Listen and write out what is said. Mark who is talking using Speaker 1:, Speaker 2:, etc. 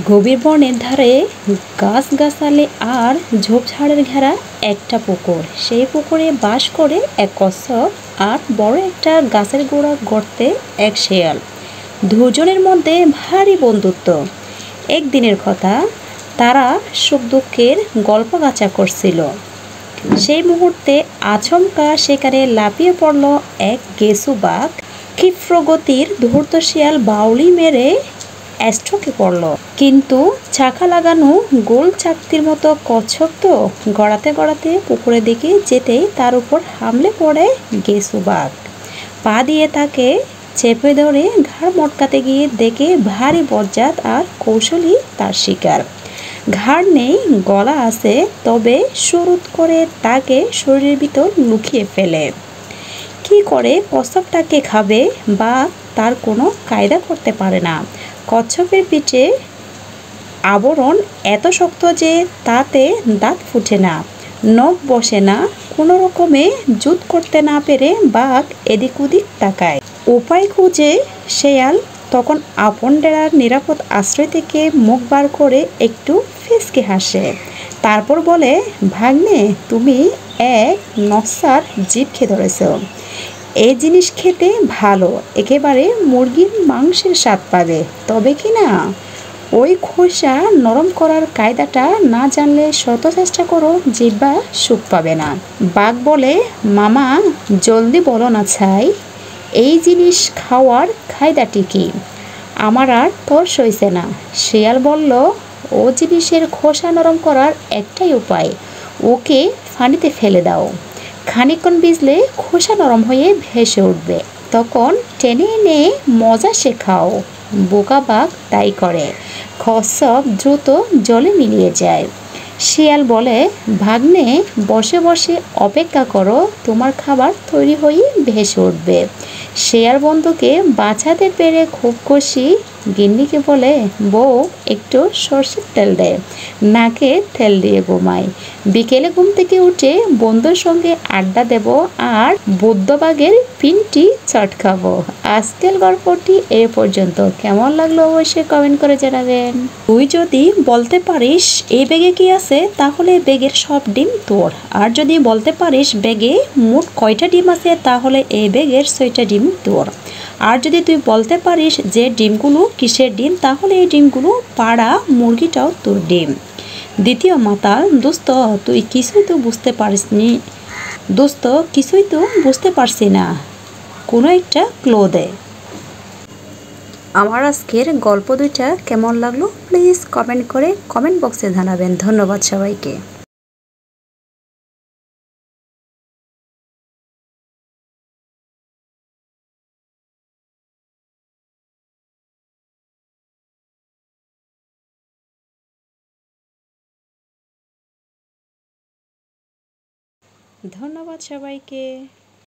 Speaker 1: গভীর বনের ধারে গাছগাছালি আর ঝোপঝাড়ের ঘেরা একটা পুকুর। সেই পুকুরে বাস করে এক কচ্ছপ আর বড় একটা গাছের গোড়া গর্তে এক শেয়াল। দুজনের মধ্যে ভারী বন্ধুত্ব। একদিনের কথা, তারা সুখ দুঃখের গল্পগাছা করছিল। সেই মুহূর্তে আচমকা সেখানে লাফিয়ে পড়ল এক গেসু বাঘ। ক্ষিপ্রগতির ধূর্ত শিয়াল বাউলি মেরে স্ট্রোকে পড়ল, কিন্তু চাকা লাগানো গোল চাকতির মতো কচ্ছপ তো গড়াতে গড়াতে পুকুরের দিকে যেতেই তার উপর হামলে পড়ে গেসু বাঘ। পা দিয়ে তাকে চেপে ধরে ঘাড় মটকাতে গিয়ে দেখে ভারী বজ্জাত আর কৌশলী তার শিকার। ঘাড় নেই, গলা আছে, তবে সুরুত করে তাকে শরীরের ভিতর লুকিয়ে ফেলে। কি করে কচ্ছপটাকে খাবে বা তার কোনো কায়দা করতে পারে না। কচ্ছপের পিঠে আবরণ এত শক্ত যে তাতে দাঁত ফুটে না, নখ বসে না। কোনো রকমে জুত করতে না পেরে বাঘ এদিক ওদিক তাকায়। উপায় খুঁজে শেয়াল তখন আপন ডেরার নিরাপদ আশ্রয় থেকে মুখ বার করে একটু ফিসকে হাসে। তারপর বলে, ভাগ্নে, তুমি এক নকশার জিভ খেয়ে ধরেছ। এই জিনিস খেতে ভালো, একেবারে মুরগির মাংসের স্বাদ পাবে। তবে কি না, ওই খোসা নরম করার কায়দাটা না জানলে শত চেষ্টা করো, জিহ্বা সুখ পাবে না। বাঘ বলে, মামা জলদি বলো না ছাই, এই জিনিস খাওয়ার কায়দাটি কি? আমার আর তর সইছে না। শিয়াল বলল, ও জিনিসের খোসা নরম করার একটাই উপায়, ওকে পানিতে ফেলে দাও। খানিকক্ষণ ভিজলে খোসা নরম হয়ে ভেসে উঠবে, তখন টেনে এনে মজা শেখাও। বোকা বাঘ তাই করে। কচ্ছপ দ্রুত জলে মিলিয়ে যায়। শিয়াল বলে, ভাগ্নে, বসে বসে অপেক্ষা করো, তোমার খাবার তৈরি হয়ে ভেসে উঠবে। শেয়াল বন্ধুকে বাঁচাতে পেরে খুব খুশি। গিন্নিকে বলে, বউ একটু সর্ষের তেল দেয়, নাকে তেল দিয়ে ঘুমাই। বিকেলে ঘুম থেকে উঠে বন্ধুর সঙ্গে আড্ডা দেব আর বুদ্ধবাগের পিনটি চটকাবো। আজকের গল্পটি এ পর্যন্ত। কেমন লাগলো অবশ্যই কমেন্ট করে জানাবেন। তুই যদি বলতে পারিস এই ব্যাগে কি আছে, তাহলে ব্যাগের সব ডিম তোর। আর যদি বলতে পারিস ব্যাগে মোট কয়টা ডিম আছে, তাহলে এই ব্যাগের 6টা ডিম তোর। আর যদি তুই বলতে পারিস যে ডিমগুলো কিসের ডিম, তাহলে এই ডিমগুলো পাড়া মুরগিটাও তোর ডিম। দ্বিতীয় মাতাল, দোস্ত তুই কিছুই তো বুঝতে পারিসনি, দোস্ত কিছুই তো বুঝতে পারছি না, কোনো একটা ক্লো দে। আমার আজকের গল্প দুইটা কেমন লাগলো প্লিজ কমেন্ট করে কমেন্ট বক্সে জানাবেন। ধন্যবাদ সবাইকে। ধন্যবাদ সবাইকে।